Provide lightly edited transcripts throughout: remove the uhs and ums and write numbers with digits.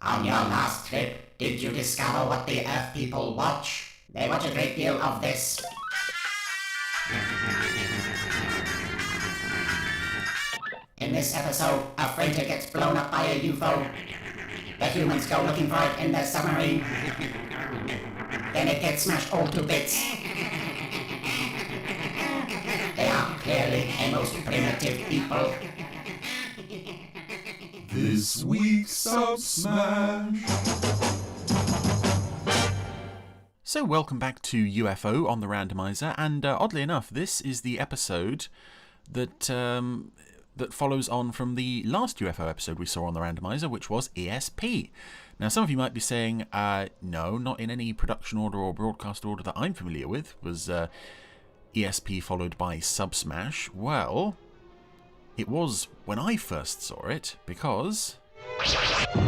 On your last trip, did you discover what the Earth people watch? They watch a great deal of this. In this episode, a freighter gets blown up by a UFO. The humans go looking for it in their submarine. Then it gets smashed all to bits. They are clearly a most primitive people. This week's Sub Smash. So welcome back to UFO on the Randomiser, and oddly enough, this is the episode that that follows on from the last UFO episode we saw on the Randomiser, which was ESP. Now, some of you might be saying, no, not in any production order or broadcast order that I'm familiar with, was ESP followed by Sub Smash. Well, it was when I first saw it, because... Oh,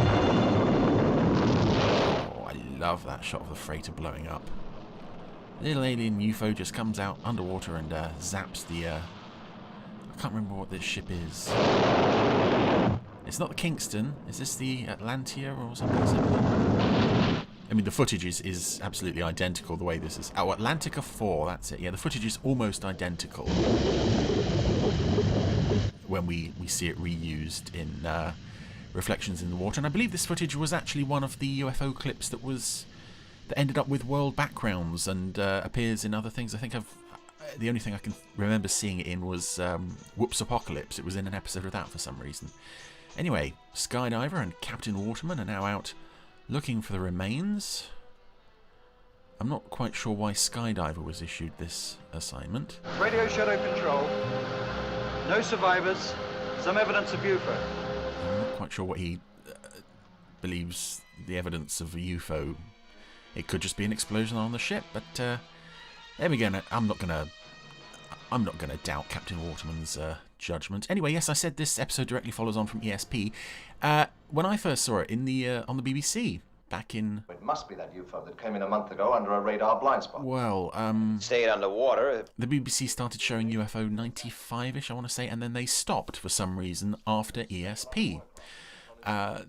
I love that shot of the freighter blowing up. Little alien UFO just comes out underwater and zaps the... I can't remember what this ship is. It's not the Kingston. Is this the Atlantia or something similar? I mean, the footage is absolutely identical the way this is. Oh, Atlantica 4, that's it. Yeah, the footage is almost identical when we see it reused in Reflections in the Water. And I believe this footage was actually one of the UFO clips that ended up with world backgrounds and appears in other things. I think the only thing I can remember seeing it in was Whoops Apocalypse. It was in an episode of that for some reason. Anyway, Skydiver and Captain Waterman are now out looking for the remains. I'm not quite sure why Skydiver was issued this assignment. Radio shadow control. No survivors. Some evidence of UFO. I'm not quite sure what he believes the evidence of a UFO. It could just be an explosion on the ship, but there we go. I'm not gonna doubt Captain Waterman's judgment. Anyway, yes, I said this episode directly follows on from ESP. When I first saw it in the on the BBC back in... It must be that UFO that came in a month ago under a radar blind spot. Well, stayed underwater. The BBC started showing UFO 95-ish, I want to say, and then they stopped for some reason after ESP.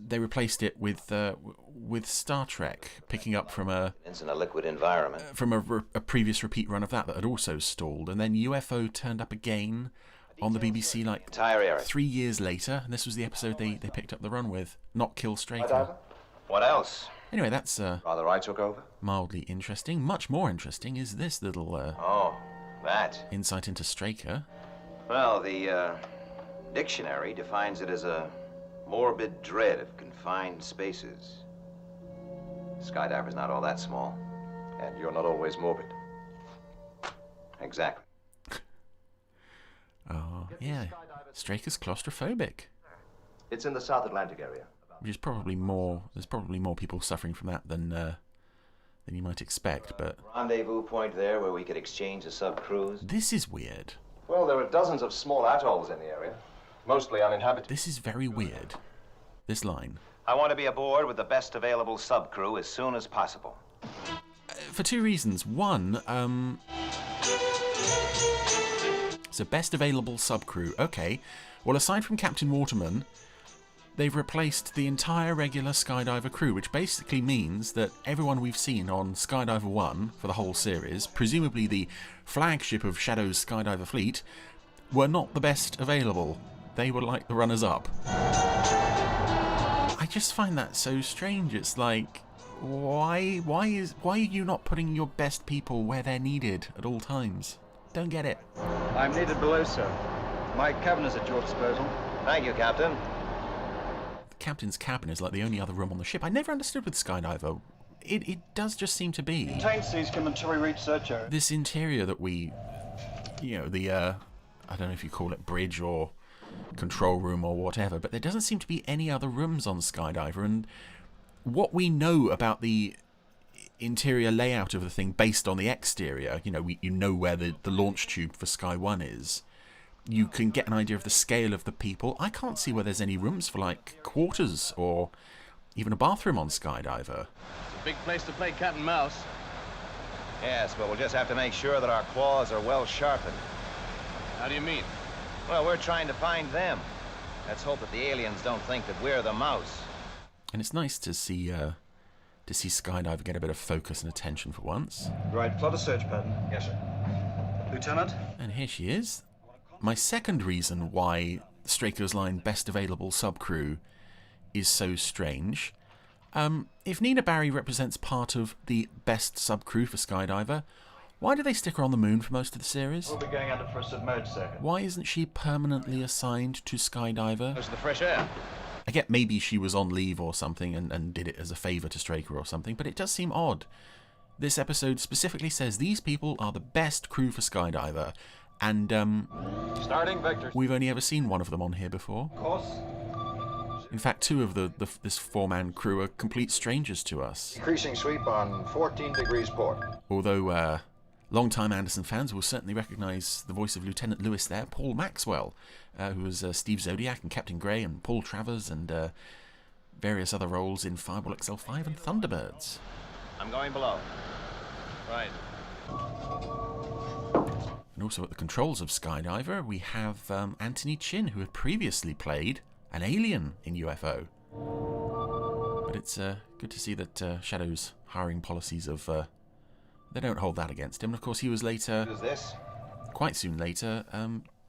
They replaced it with Star Trek, picking up from a liquid environment from a previous repeat run of that had also stalled, and then UFO turned up again on the BBC like 3 years later, and this was the episode they picked up the run with, not Kill Straker. What else? Anyway, that's rather I took over. Mildly interesting. Much more interesting is this little that insight into Straker. Well, the dictionary defines it as a morbid dread of confined spaces. Skydiver's not all that small. And you're not always morbid. Exactly. Oh, yeah. Straker's claustrophobic. It's in the South Atlantic area. Which is probably more... There's probably more people suffering from that than you might expect, but... Rendezvous point there where we could exchange a sub-cruise. This is weird. Well, there are dozens of small atolls in the area. Mostly uninhabited. This is very weird. This line. I want to be aboard with the best available sub-crew as soon as possible. For two reasons. One, so best available sub-crew. Okay. Well, aside from Captain Waterman, they've replaced the entire regular Skydiver crew, which basically means that everyone we've seen on Skydiver 1 for the whole series, presumably the flagship of Shadow's Skydiver fleet, were not the best available. They were like the runners-up. I just find that so strange. It's like, why are you not putting your best people where they're needed at all times? Don't get it. I'm needed below, sir. My cabin is at your disposal. Thank you, Captain. The captain's cabin is like the only other room on the ship. I never understood with Skydiver. It does just seem to be. Contains these come until we reach search area. This interior that we, the I don't know if you call it bridge or control room or whatever, but there doesn't seem to be any other rooms on Skydiver, and what we know about the interior layout of the thing based on the exterior, you know where the launch tube for Sky 1 is, you can get an idea of the scale of the people. I can't see where there's any rooms for like quarters or even a bathroom on Skydiver. It's a big place to play cat and mouse. Yes, but we'll just have to make sure that our claws are well sharpened. How do you mean? Well, we're trying to find them. Let's hope that the aliens don't think that we're the mouse. And it's nice to see Skydiver get a bit of focus and attention for once. Right, plot a search pattern. Yes, sir. Lieutenant? And here she is. My second reason why Straker's line best available subcrew is so strange. If Nina Barry represents part of the best subcrew for Skydiver, why do they stick her on the moon for most of the series? We'll be going under for a submerged second. Why isn't she permanently assigned to Skydiver? Those are the fresh air. I get maybe she was on leave or something and did it as a favour to Straker or something, but it does seem odd. This episode specifically says these people are the best crew for Skydiver, and Starting vector. we've only ever seen one of them on here before. Course. In fact, two of this four-man crew are complete strangers to us. Increasing sweep on 14 degrees port. Although long-time Anderson fans will certainly recognise the voice of Lieutenant Lewis there, Paul Maxwell, who was Steve Zodiac and Captain Grey and Paul Travers and various other roles in Fireball XL5 and Thunderbirds. I'm going below. Right. And also at the controls of Skydiver, we have Anthony Chin, who had previously played an alien in UFO. But it's good to see that Shadow's hiring policies of... they don't hold that against him. And of course, he was later... Who's this? Quite soon later,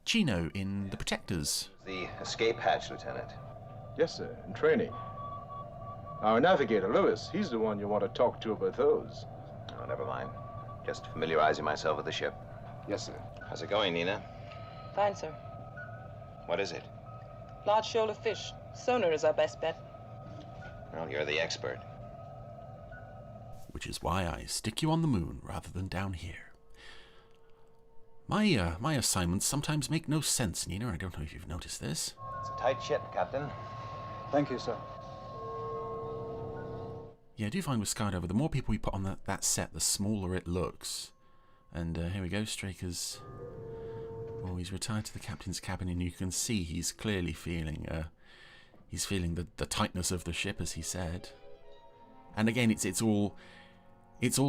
Chino in The Protectors. The escape hatch, Lieutenant. Yes, sir, in training. Our navigator, Lewis, he's the one you want to talk to about those. Oh, never mind. Just familiarizing myself with the ship. Yes, sir. How's it going, Nina? Fine, sir. What is it? Large shoal of fish. Sonar is our best bet. Well, you're the expert. Which is why I stick you on the moon rather than down here. My assignments sometimes make no sense, Nina. I don't know if you've noticed this. It's a tight ship, Captain. Thank you, sir. Yeah, I do find with Skydiver, the more people we put on that set, the smaller it looks. And here we go, Straker's... Oh, he's retired to the captain's cabin, and you can see he's clearly feeling... he's feeling the tightness of the ship, as he said. And again, it's all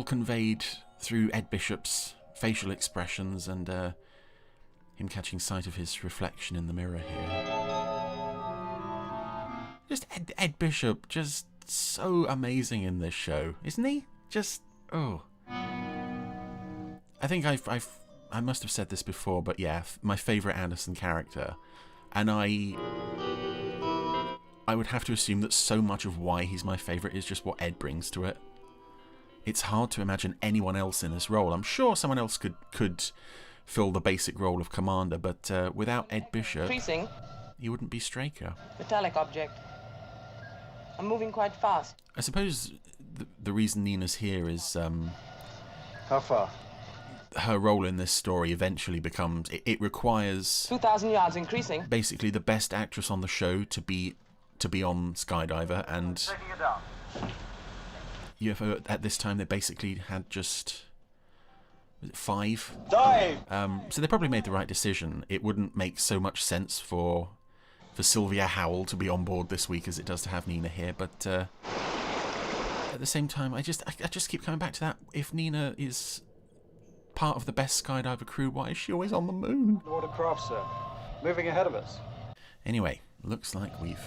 conveyed through Ed Bishop's facial expressions and him catching sight of his reflection in the mirror here. Just Ed Bishop, just so amazing in this show, isn't he? Just I think I must have said this before, but yeah, my favourite Anderson character, and I would have to assume that so much of why he's my favourite is just what Ed brings to it. It's hard to imagine anyone else in this role. I'm sure someone else could fill the basic role of commander, but without Ed Bishop, Increasing. he wouldn't be Straker. Metallic object. I'm moving quite fast. I suppose the reason Nina's here is How far? her role in this story eventually becomes... It requires 2,000 yards increasing. basically the best actress on the show to be on Skydiver, and Taking it down. UFO at this time they basically had just... Was it 5? Dive! So they probably made the right decision. It wouldn't make so much sense for Sylvia Howell to be on board this week as it does to have Nina here, but at the same time, I just keep coming back to that. If Nina is part of the best Skydiver crew, why is she always on the moon? Watercraft, sir. Moving ahead of us. Anyway, looks like we've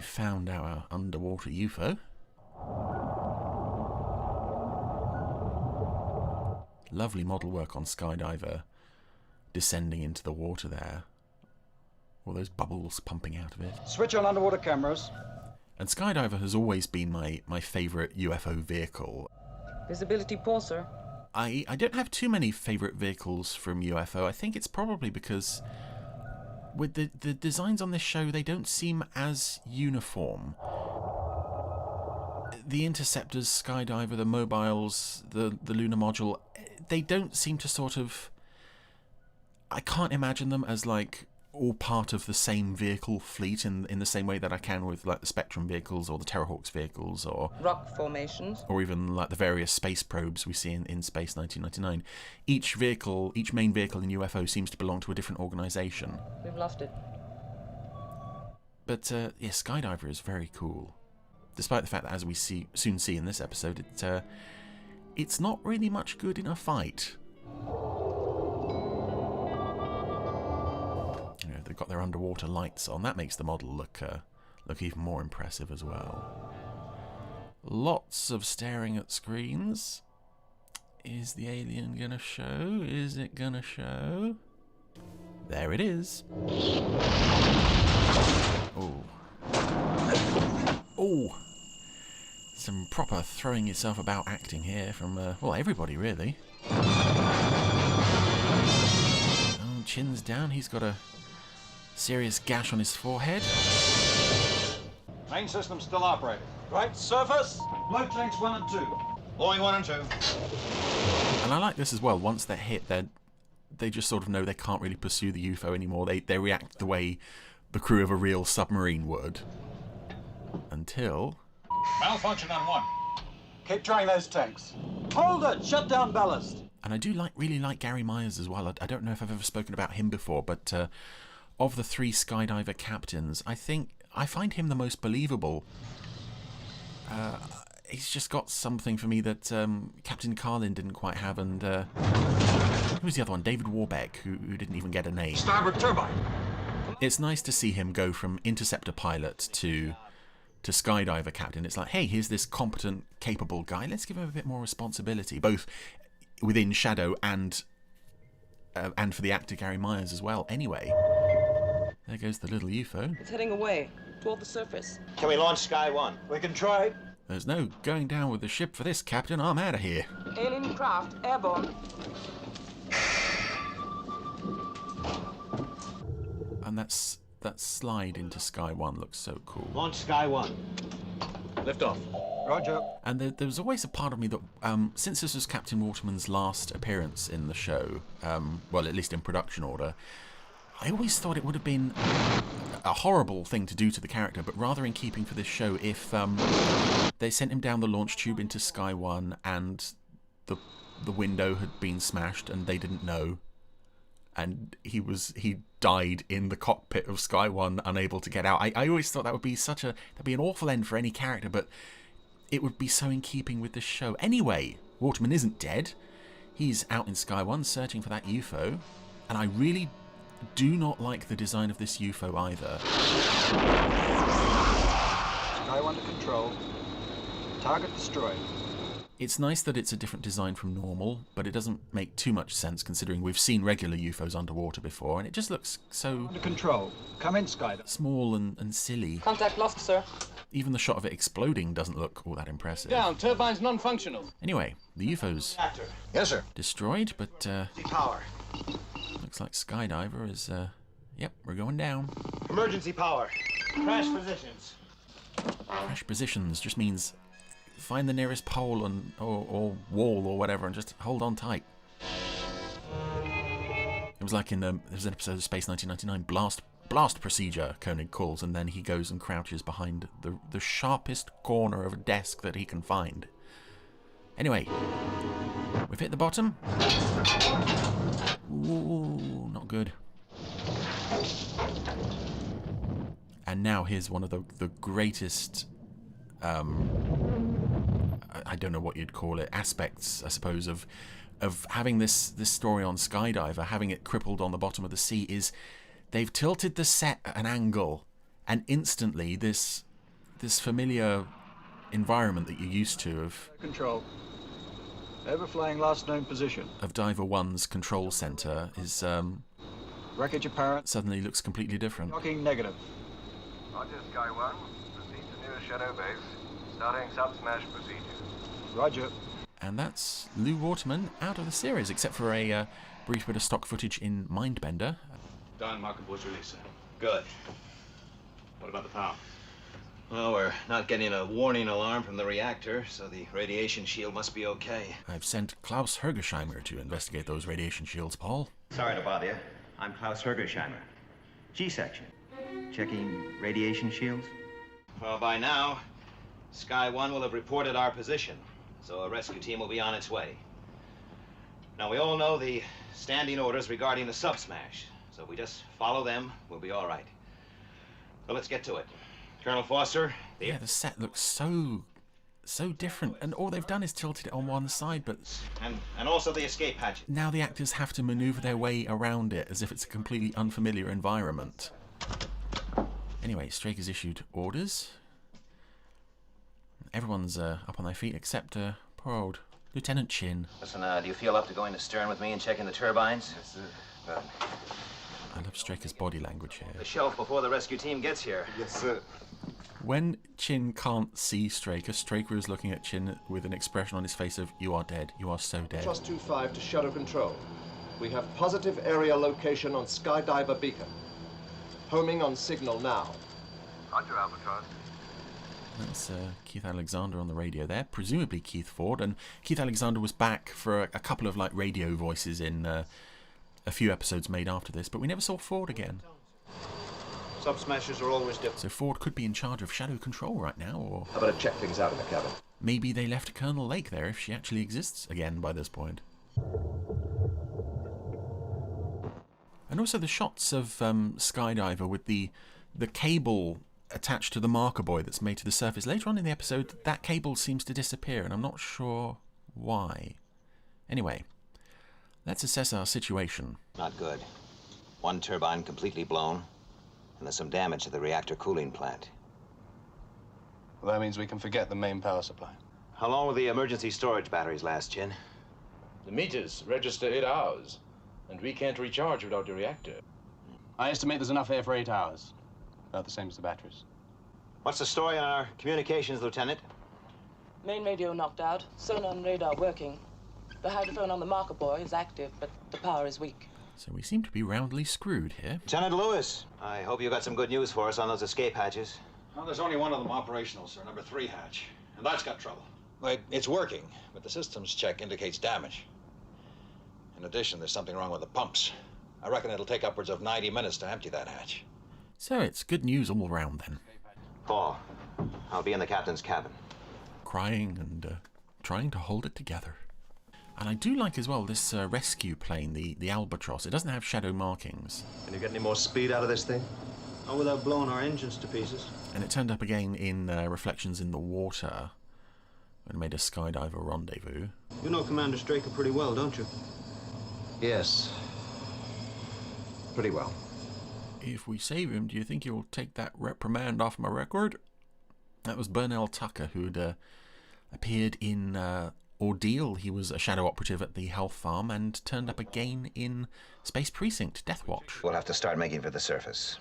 found our underwater UFO. Lovely model work on Skydiver descending into the water there. All those bubbles pumping out of it. Switch on underwater cameras. And Skydiver has always been my favourite UFO vehicle. Visibility poor, sir. I don't have too many favourite vehicles from UFO. I think it's probably because with the designs on this show, they don't seem as uniform. The Interceptors, Skydiver, the mobiles, the lunar module, they don't seem to sort of... I can't imagine them as like all part of the same vehicle fleet in the same way that I can with like the Spectrum vehicles or the Terrahawks vehicles or Rock formations. or even like the various space probes we see in Space 1999. Each main vehicle in UFO seems to belong to a different organisation. We've lost it. But yeah, Skydiver is very cool. Despite the fact that, as we soon see in this episode, it's not really much good in a fight. You know, they've got their underwater lights on. That makes the model look look even more impressive as well. Lots of staring at screens. Is the alien gonna show? Is it gonna show? There it is. Oh. Oh. Some proper throwing yourself about acting here from, well, everybody really. Oh, chin's down. He's got a serious gash on his forehead. Main system still operating. Right surface. Blow tanks 1 and 2. Blowing 1 and 2. And I like this as well. Once they're hit, they just sort of know they can't really pursue the UFO anymore. They react the way the crew of a real submarine would. Until... Malfunction on 1. Keep trying those tanks. Hold it! Shut down ballast. And I do really like Gary Myers as well. I don't know if I've ever spoken about him before, but of the 3 Skydiver captains, I find him the most believable. He's just got something for me that Captain Carlin didn't quite have, and who's the other one? David Warbeck, who didn't even get a name. Starboard turbine. It's nice to see him go from interceptor pilot to Skydiver captain. It's like, hey, here's this competent, capable guy. Let's give him a bit more responsibility, both within Shadow and for the actor Gary Myers as well. Anyway, there goes the little UFO. It's heading away toward the surface. Can we launch Sky 1? We can try. There's no going down with the ship for this, Captain. I'm out of here. Alien craft airborne. And that slide into Sky 1 looks so cool. Launch Sky 1. Lift off. Roger. And there was always a part of me that, since this was Captain Waterman's last appearance in the show, well, at least in production order, I always thought it would have been a horrible thing to do to the character, but rather in keeping for this show if they sent him down the launch tube into Sky 1 and the window had been smashed and they didn't know, and he died in the cockpit of Sky 1, unable to get out. I always thought that'd be an awful end for any character, but it would be so in keeping with the show. Anyway, Waterman isn't dead. He's out in Sky 1 searching for that UFO, and I really do not like the design of this UFO either. Sky 1 to control. Target destroyed. It's nice that it's a different design from normal, but it doesn't make too much sense considering we've seen regular UFOs underwater before, and it just looks so... Under control. Come in, Skydiver. Small and silly. Contact lost, sir. Even the shot of it exploding doesn't look all that impressive. Down. Turbines non-functional. Anyway, the UFO's Actor. Yes, sir. destroyed, but Power. looks like Skydiver is... Yep, we're going down. Emergency power. Crash positions. Crash positions just means find the nearest pole or wall or whatever and just hold on tight. It was like in there's an episode of Space 1999, blast procedure, Koenig calls, and then he goes and crouches behind the sharpest corner of a desk that he can find. Anyway, we've hit the bottom. Ooh, not good. And now here's one of the greatest, I don't know what you'd call it, aspects, I suppose, of having this story on Skydiver, having it crippled on the bottom of the sea, is they've tilted the set at an angle, and instantly this familiar environment that you're used to of Control. Overflying last known position. of Diver 1's control center is Wreckage apparent. suddenly looks completely different. Docking negative. Roger, Sky 1. Proceed to nearest Shadow Base. Starting sub-smash procedure. Roger. And that's Lou Waterman out of the series, except for a brief bit of stock footage in Mindbender. Done. Market was released, sir. Good. What about the power? Well, we're not getting a warning alarm from the reactor, so the radiation shield must be okay. I've sent Klaus Hergesheimer to investigate those radiation shields, Paul. Sorry to bother you. I'm Klaus Hergesheimer. G-section. Checking radiation shields? Well, by now, Sky 1 will have reported our position, so a rescue team will be on its way. Now, we all know the standing orders regarding the sub-smash, so if we just follow them, we'll be all right. So let's get to it. Colonel Foster, Yeah, the set looks so different, and all they've done is tilted it on one side, but and also the escape hatch. now the actors have to maneuver their way around it as if it's a completely unfamiliar environment. Anyway, Straker's issued orders. Everyone's up on their feet except poor old Lieutenant Chin. Listen, do you feel up to going to stern with me and checking the turbines? Yes, sir. Good. I love Straker's body language here. The shelf before the rescue team gets here. Yes, sir. When Chin can't see Straker, Straker is looking at Chin with an expression on his face of, "You are dead. You are so dead." Trust 25 to Shadow Control. We have positive area location on Skydiver beacon. Homing on signal now. Roger, Albatross. That's Keith Alexander on the radio there, presumably Keith Ford, and Keith Alexander was back for a couple of like radio voices in a few episodes made after this, but we never saw Ford again. Sub-smashers are always different. So Ford could be in charge of Shadow Control right now, or How about I check things out in the cabin? maybe they left Colonel Lake there if she actually exists again by this point. And also the shots of Skydiver with the cable attached to the marker buoy that's made to the surface. Later on in the episode, that cable seems to disappear, and I'm not sure why. Anyway, let's assess our situation. Not good. One turbine completely blown, and there's some damage to the reactor cooling plant. Well, that means we can forget the main power supply. How long will the emergency storage batteries last, Chin? The meters register 8 hours, and we can't recharge without the reactor. I estimate there's enough air for 8 hours. About the same as the batteries. What's the story on our communications, Lieutenant? Main radio knocked out, sonar and radar working. The hydrophone on the marker buoy is active, but the power is weak. So we seem to be roundly screwed here. Lieutenant Lewis, I hope you got some good news for us on those escape hatches. Well, there's only one of them operational, sir, number 3 hatch. And that's got trouble. Well, it's working, but the systems check indicates damage. In addition, there's something wrong with the pumps. I reckon it'll take upwards of 90 minutes to empty that hatch. So it's good news all round then. Paul, I'll be in the captain's cabin. Crying and trying to hold it together. And I do like as well this rescue plane, the Albatross. It doesn't have shadow markings. Can you get any more speed out of this thing? Not without blowing our engines to pieces. And it turned up again in Reflections in the Water when it made a Skydiver rendezvous. You know Commander Straker pretty well, don't you? Yes. Pretty well. If we save him, do you think he'll take that reprimand off my record? That was Burnell Tucker, who'd appeared in Ordeal. He was a shadow operative at the health farm and turned up again in Space Precinct, Death Watch. We'll have to start making for the surface.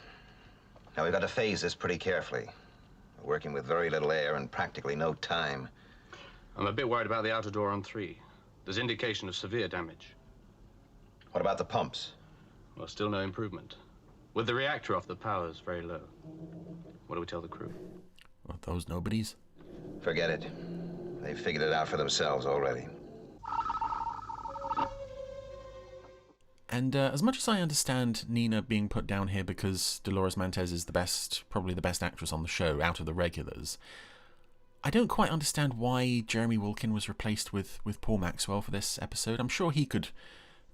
Now, we've got to phase this pretty carefully. We're working with very little air and practically no time. I'm a bit worried about the outer door on 3. There's indication of severe damage. What about the pumps? Well, still no improvement. With the reactor off, the power's very low. What do we tell the crew? What, those nobodies? Forget it. They've figured it out for themselves already. And as much as I understand Nina being put down here because Dolores Montez is the best, probably the best actress on the show out of the regulars, I don't quite understand why Jeremy Wilkin was replaced with Paul Maxwell for this episode. I'm sure he could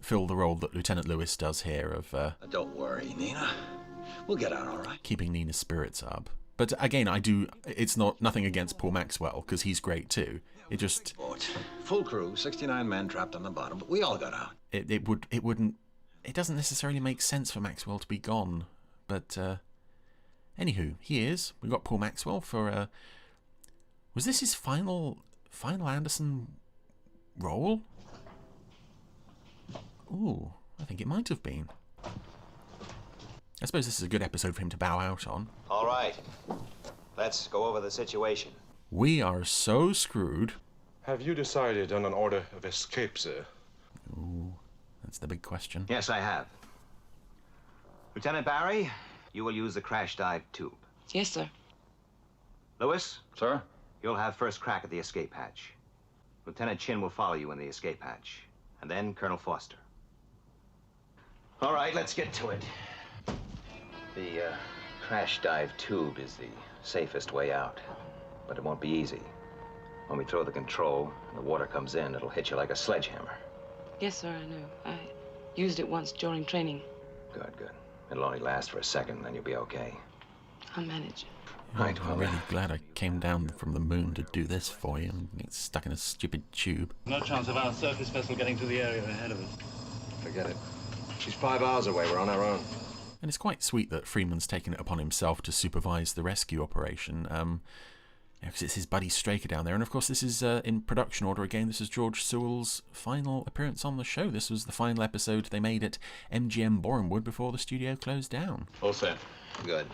fill the role that Lieutenant Lewis does here of Don't worry, Nina. We'll get out all right. keeping Nina's spirits up. But again, it's nothing against Paul Maxwell, because he's great too. It just... Full crew, 69 men trapped on the bottom, but we all got out. It doesn't necessarily make sense for Maxwell to be gone. But, anywho, he is. We got Paul Maxwell for, was this his final Anderson role? Ooh, I think it might have been. I suppose this is a good episode for him to bow out on. All right. Let's go over the situation. We are so screwed. Have you decided on an order of escape, sir? Ooh, that's the big question. Yes, I have. Lieutenant Barry, you will use the crash dive tube. Yes, sir. Lewis? Sir? You'll have first crack at the escape hatch. Lieutenant Chin will follow you in the escape hatch. And then Colonel Foster. All right, let's get to it. The crash dive tube is the safest way out, but it won't be easy. When we throw the control and the water comes in, it'll hit you like a sledgehammer. Yes, sir, I know. I used it once during training. Good, good. It'll only last for a second, and then you'll be okay. I'll manage. Right, I'm really glad I came down from the moon to do this for you and get stuck in a stupid tube. No chance of our surface vessel getting to the area ahead of us. Forget it. She's 5 hours away. We're on our own. And it's quite sweet that Freeman's taken it upon himself to supervise the rescue operation, because it's his buddy Straker down there. And of course, this is in production order again. This is George Sewell's final appearance on the show. This was the final episode they made at MGM Borehamwood before the studio closed down. All set. Good.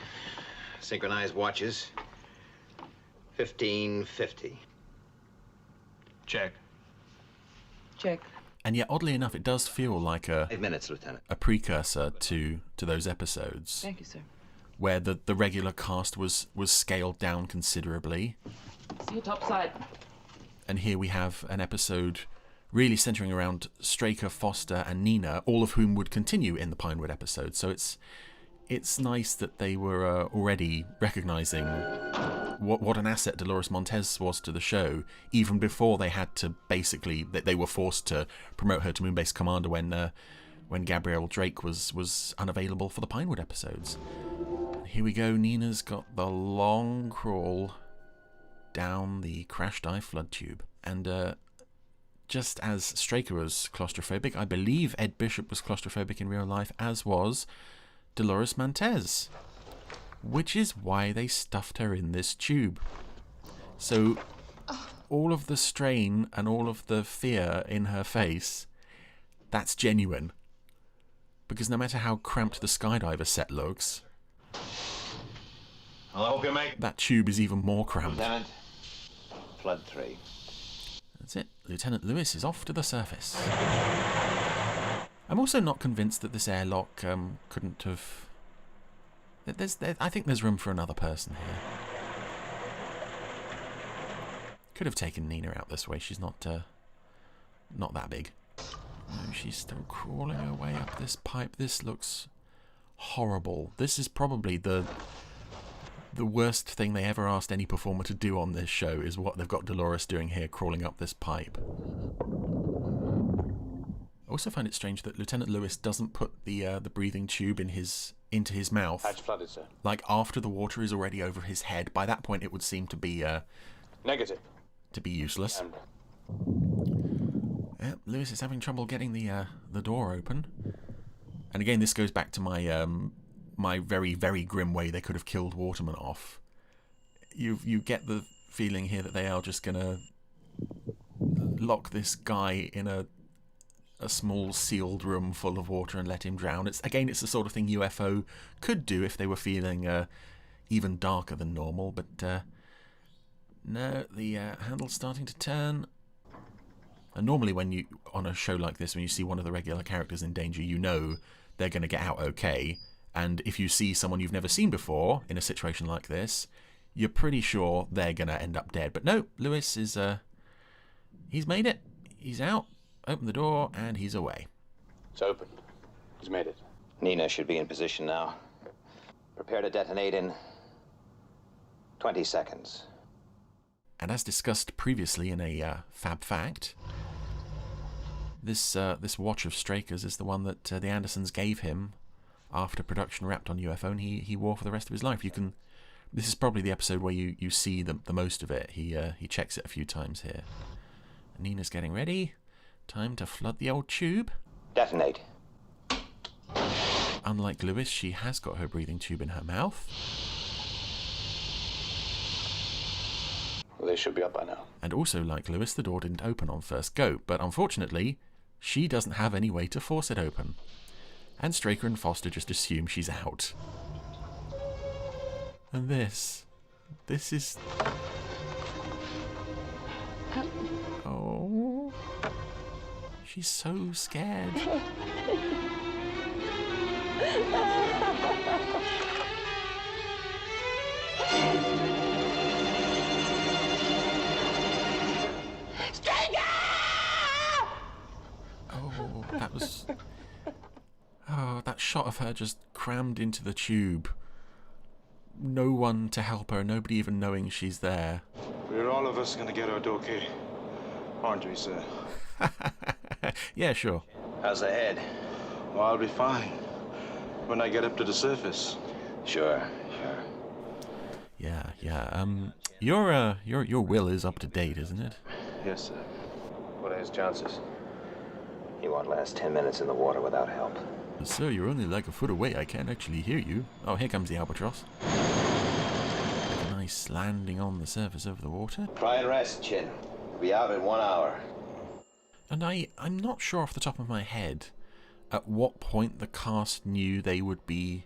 Synchronized watches. 15:50. Check. Check. And yet, oddly enough, it does feel like 5 minutes, Lieutenant. a precursor to those episodes. Thank you, sir. Where the regular cast was scaled down considerably. See you topside. And here we have an episode really centering around Straker, Foster, and Nina, all of whom would continue in the Pinewood episode. So it's nice that they were already recognizing what an asset Dolores Montez was to the show, even before they had to they were forced to promote her to Moonbase Commander when Gabrielle Drake was unavailable for the Pinewood episodes. Here we go. Nina's got the long crawl down the crash dive flood tube, and just as Straker was claustrophobic, I believe Ed Bishop was claustrophobic in real life, as was Dolores Montez, which is why they stuffed her in this tube. So all of the strain and all of the fear in her face, that's genuine. Because no matter how cramped the Skydiver set looks, Well, I hope you make that tube is even more cramped. Lieutenant, flood 3. That's it. Lieutenant Lewis is off to the surface. I'm also not convinced that this airlock couldn't have... I think there's room for another person here. Could have taken Nina out this way. She's not that big. No, she's still crawling her way up this pipe. This looks horrible. This is probably the worst thing they ever asked any performer to do on this show, is what they've got Dolores doing here, crawling up this pipe. I also find it strange that Lieutenant Lewis doesn't put the breathing tube into his mouth. Hatch flooded, sir. Like after the water is already over his head. By that point, it would seem to be Negative. to be useless. Lewis is having trouble getting the door open. And again, this goes back to my my very, very grim way they could have killed Waterman off. You get the feeling here that they are just gonna lock this guy in a small sealed room full of water and let him drown. It's the sort of thing UFO could do if they were feeling even darker than normal, but no, the handle's starting to turn. And normally when on a show like this, when you see one of the regular characters in danger, you know they're going to get out okay. And if you see someone you've never seen before in a situation like this, you're pretty sure they're going to end up dead. But no, Lewis is, he's made it. He's out, opened the door, and he's away. It's open. He's made it. Nina should be in position now. Prepare to detonate in 20 seconds. And as discussed previously in a Fab Fact, this watch of Straker's is the one that the Andersons gave him after production wrapped on UFO, and he wore for the rest of his life. This is probably the episode where you see the most of it. He checks it a few times here. And Nina's getting ready. Time to flood the old tube. Detonate. Unlike Lewis, she has got her breathing tube in her mouth. Well, they should be up by now. And also, like Lewis, the door didn't open on first go, but unfortunately, she doesn't have any way to force it open. And Straker and Foster just assume she's out. And this is... Oh... She's so scared. Oh, that was... Oh, that shot of her just crammed into the tube. No one to help her, nobody even knowing she's there. We're all of us gonna get out okay, aren't we, sir? Yeah, sure. How's the head? Well, I'll be fine when I get up to the surface. Sure. Yeah. Your will is up to date, isn't it? Yes, sir. What are his chances? He won't last 10 minutes in the water without help. Sir, you're only like a foot away. I can't actually hear you. Oh, here comes the albatross. A nice landing on the surface of the water. Try and rest, Chin. We'll be out in 1 hour. And I'm not sure off the top of my head at what point the cast knew there would be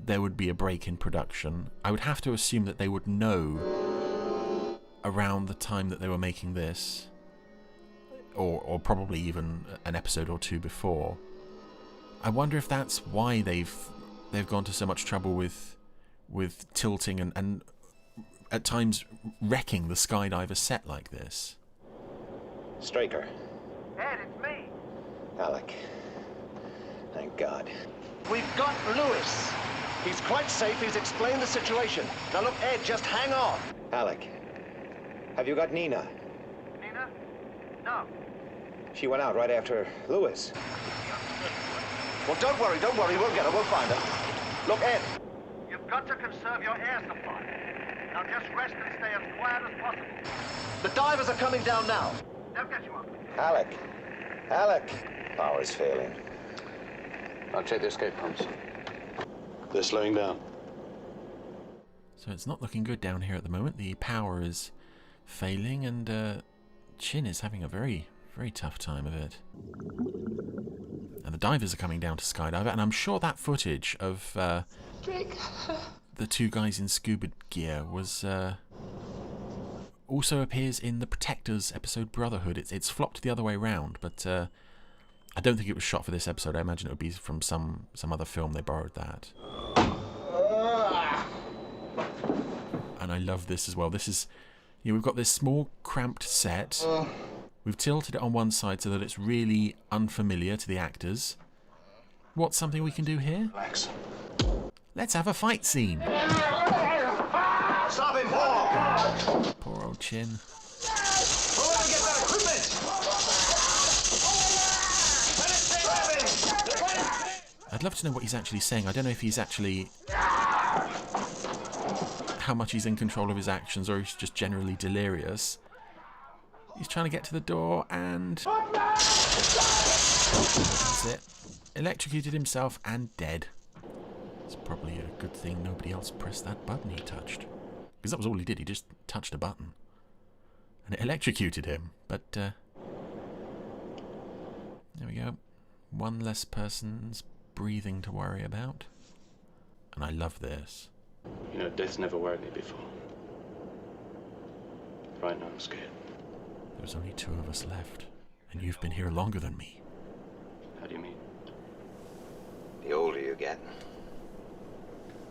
a break in production. I would have to assume that they would know around the time that they were making this, or probably even an episode or two before. I wonder if that's why they've gone to so much trouble with tilting and at times wrecking the Skydiver set like this. Straker. Ed, it's me. Alec. Thank God. We've got Lewis. He's quite safe. He's explained the situation. Now look, Ed, just hang on. Alec. Have you got Nina? Nina? No. She went out right after Lewis. Well, don't worry. We'll get her. We'll find her. Look, Ed. You've got to conserve your air supply. Now just rest and stay as quiet as possible. The divers are coming down now. They'll get you up. Alec. Power's failing. I'll check the escape pumps. They're slowing down. So it's not looking good down here at the moment. The power is failing, and Chin is having a very, very tough time of it. And the divers are coming down to Skydiver, and I'm sure that footage of the two guys in scuba gear was also appears in the Protectors episode Brotherhood. It's flopped the other way round, but I don't think it was shot for this episode. I imagine it would be from some other film they borrowed that. And I love this as well. This is, we've got this small cramped set. We've tilted it on one side so that it's really unfamiliar to the actors. What's something we can do here? Relax. Let's have a fight scene. Stop him, Paul! Poor old Chin. I'd love to know what he's actually saying. I don't know if he's actually... how much he's in control of his actions, or he's just generally delirious. He's trying to get to the door, and... that's it. Electrocuted himself and dead. It's probably a good thing nobody else pressed that button he touched. Because that was all he did. He just touched a button. And it electrocuted him. But, there we go. One less person's breathing to worry about. And I love this. You know, death's never worried me before. Right now I'm scared. There's only two of us left. And you've been here longer than me. How do you mean? The older you get,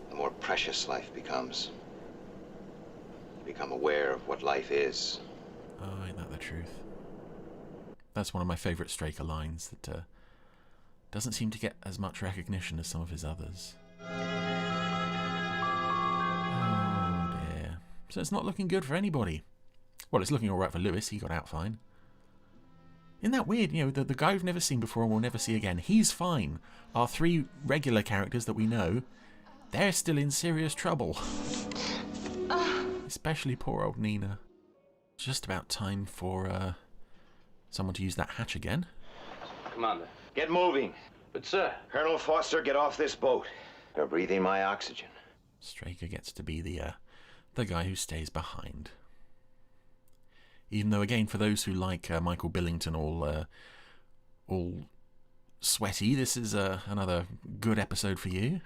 the more precious life becomes. You become aware of what life is. Oh, ain't that the truth? That's one of my favourite Straker lines that doesn't seem to get as much recognition as some of his others. Oh dear. So it's not looking good for anybody. Well, it's looking alright for Lewis. He got out fine. Isn't that weird? You know, the guy we've never seen before and we'll never see again, he's fine. Our three regular characters that we know, they're still in serious trouble. Especially poor old Nina. Just about time for someone to use that hatch again. Commander. Get moving. But, sir... Colonel Foster, get off this boat. You're breathing my oxygen. Straker gets to be the guy who stays behind. Even though, again, for those who like Michael Billington all sweaty, this is another good episode for you.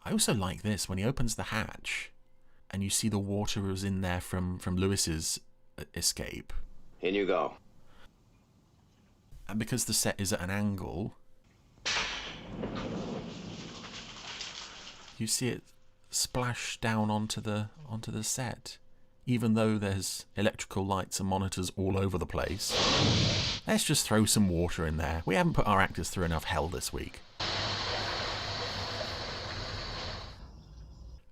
I also like this, when he opens the hatch and you see the water is in there from Lewis's escape. In you go. And because the set is at an angle, you see it splash down onto the set. Even though there's electrical lights and monitors all over the place. Let's just throw some water in there. We haven't put our actors through enough hell this week.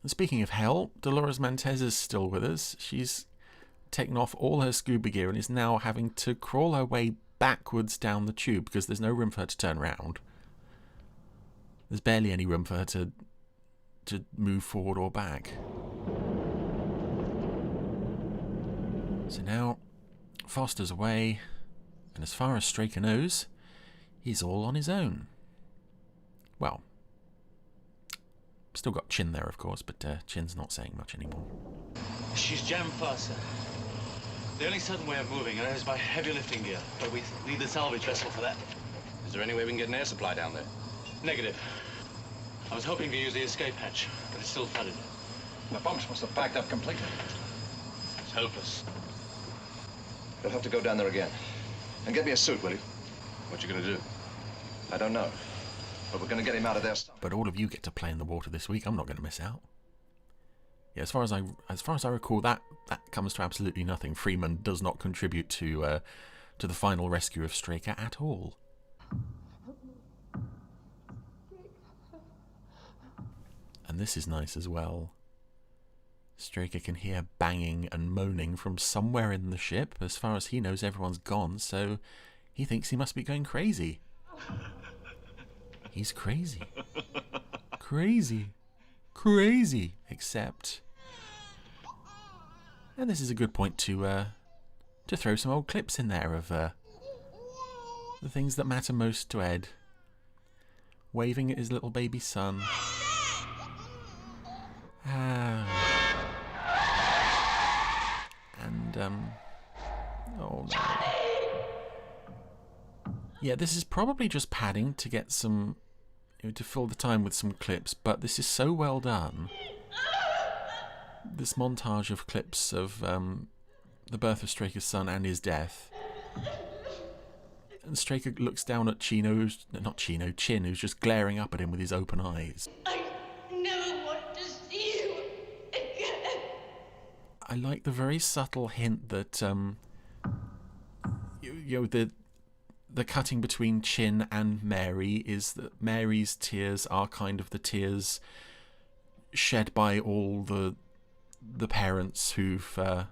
And speaking of hell, Dolores Montez is still with us. She's taken off all her scuba gear and is now having to crawl her way backwards down the tube because there's no room for her to turn around. There's barely any room for her to move forward or back. So now, Foster's away, and as far as Straker knows, he's all on his own. Well, still got Chin there, of course, but Chin's not saying much anymore. She's jammed fast, sir. The only certain way of moving her is by heavy lifting gear, but we need the salvage vessel for that. Is there any way we can get an air supply down there? Negative. I was hoping to use the escape hatch, but it's still flooded. The pumps must have backed up completely. It's hopeless. You'll have to go down there again. And get me a suit, will you? What you gonna do? I don't know. But we're gonna get him out of there. But all of you get to play in the water this week. I'm not going to miss out. Yeah, as far as I recall, that comes to absolutely nothing. Freeman does not contribute to the final rescue of Straker at all. And this is nice as well. Straker can hear banging and moaning from somewhere in the ship. As far as he knows, everyone's gone, so he thinks he must be going crazy. He's crazy. Crazy. Crazy. Except... And this is a good point to throw some old clips in there of the things that matter most to Ed. Waving at his little baby son. And, oh no. Yeah, this is probably just padding to get some, to fill the time with some clips, but this is so well done. This montage of clips of the birth of Straker's son and his death. And Straker looks down at Chin, who's just glaring up at him with his open eyes. I never want to see you again. I like the very subtle hint that the cutting between Chin and Mary is that Mary's tears are kind of the tears shed by all the parents whose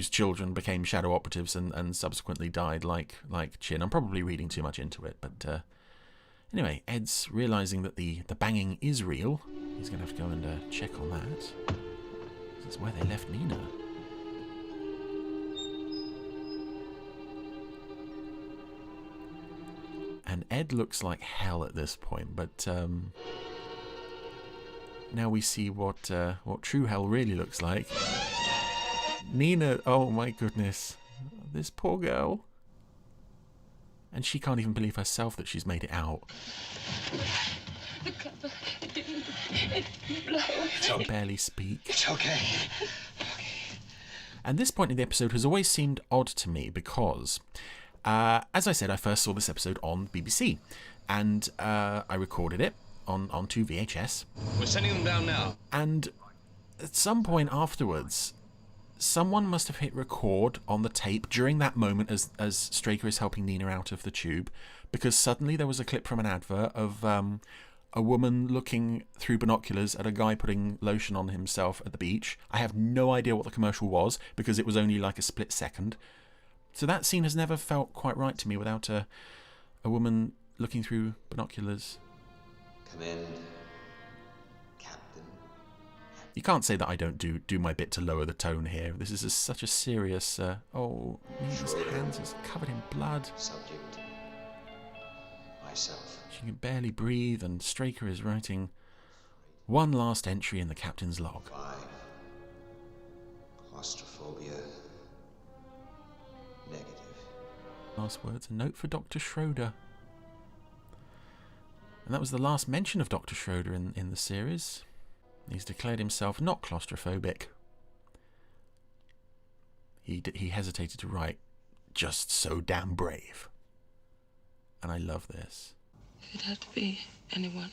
children became shadow operatives and subsequently died like Chin. I'm probably reading too much into it, but anyway, Ed's realising that the banging is real. He's going to have to go and check on that. This is where they left Nina. And Ed looks like hell at this point, but now we see what true hell really looks like. Nina, oh my goodness, this poor girl. And she can't even believe herself that she's made it out. The cover, it didn't blow. She can barely speak. It's okay. And this point in the episode has always seemed odd to me because, as I said, I first saw this episode on BBC, and I recorded it onto VHS. We're sending them down now. And at some point afterwards, someone must have hit record on the tape during that moment as Straker is helping Nina out of the tube, because suddenly there was a clip from an advert of a woman looking through binoculars at a guy putting lotion on himself at the beach. I have no idea what the commercial was because it was only like a split second. So that scene has never felt quite right to me without a woman looking through binoculars. Come in, Captain. You can't say that I don't do my bit to lower the tone here. This is such a serious... oh, Nina's hands is covered in blood. Subject. Myself. She can barely breathe, and Straker is writing one last entry in the captain's log. 5. Claustrophobia. Negative. Last words, a note for Dr. Schroeder. And that was the last mention of Dr. Schroeder in the series. He's declared himself not claustrophobic. He hesitated to write, just so damn brave. And I love this. If it had to be anyone,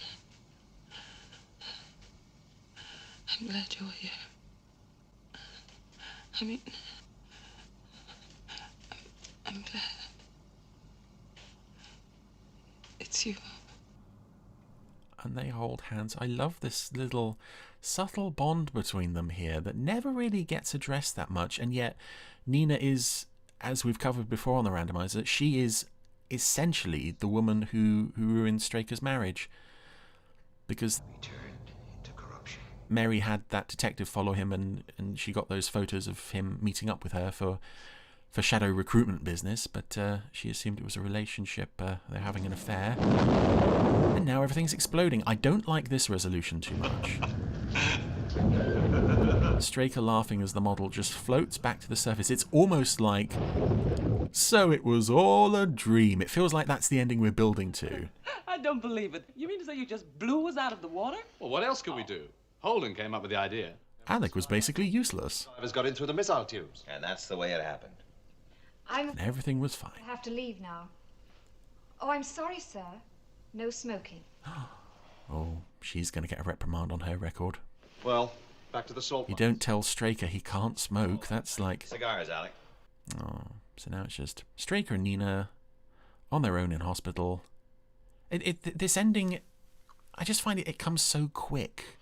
I'm glad you're here. I mean, I'm glad. It's you. And they hold hands. I love this little subtle bond between them here that never really gets addressed that much, and yet Nina is, as we've covered before on the Randomiser, she is essentially the woman who ruined Straker's marriage, because Mary had that detective follow him, and she got those photos of him meeting up with her for for shadow recruitment business, but she assumed it was a relationship. They're having an affair. And now everything's exploding. I don't like this resolution too much. Straker laughing as the model just floats back to the surface. It's almost like, so it was all a dream. It feels like that's the ending we're building to. I don't believe it. You mean to say you just blew us out of the water? Well, what else could we do? Holden came up with the idea. Alec was basically useless. Divers got in through the missile tubes. And that's the way it happened. And everything was fine. I have to leave now. Oh, I'm sorry, sir. No smoking. Oh, she's going to get a reprimand on her record. Well, back to the salt. You don't tell Straker he can't smoke. That's like... Cigars, Alec. Oh, so now it's just Straker and Nina on their own in hospital. This ending, I just find it comes so quick.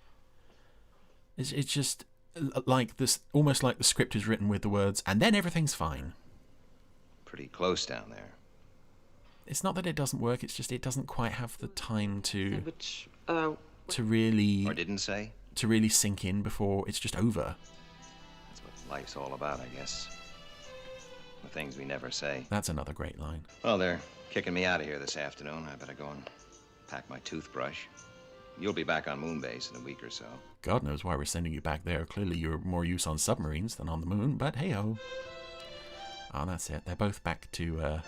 It's just like this, almost like the script is written with the words, and then everything's fine. Pretty close down there. It's not that it doesn't work, it's just it doesn't quite have the time to really sink in before it's just over. That's what life's all about, I guess. The things we never say. That's another great line. Well, they're kicking me out of here this afternoon. I better go and pack my toothbrush. You'll be back on Moonbase in a week or so. God knows why we're sending you back there. Clearly you're more use on submarines than on the moon, but hey-ho. Oh, that's it. They're both back to...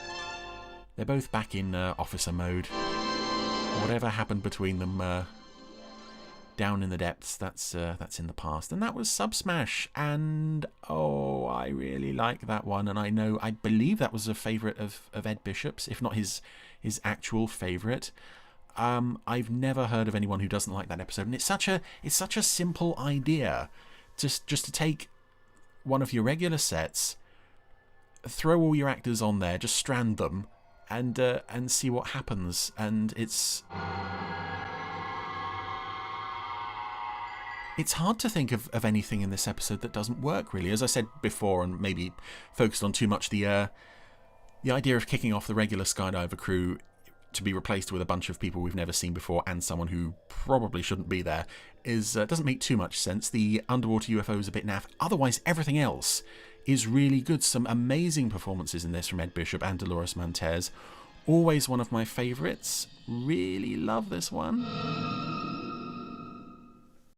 they're both back in officer mode. Whatever happened between them down in the depths, that's in the past. And that was Subsmash. And, oh, I really like that one. And I believe that was a favourite of Ed Bishop's, if not his actual favourite. I've never heard of anyone who doesn't like that episode. And it's such a simple idea. Just to take one of your regular sets, throw all your actors on there, just strand them, and see what happens. And it's hard to think of anything in this episode that doesn't work, really. As I said before, and maybe focused on too much, the idea of kicking off the regular Skydiver crew to be replaced with a bunch of people we've never seen before and someone who probably shouldn't be there doesn't make too much sense. The underwater UFO is a bit naff. Otherwise, everything else is really good. Some amazing performances in this from Ed Bishop and Dolores Montez. Always one of my favourites. Really love this one.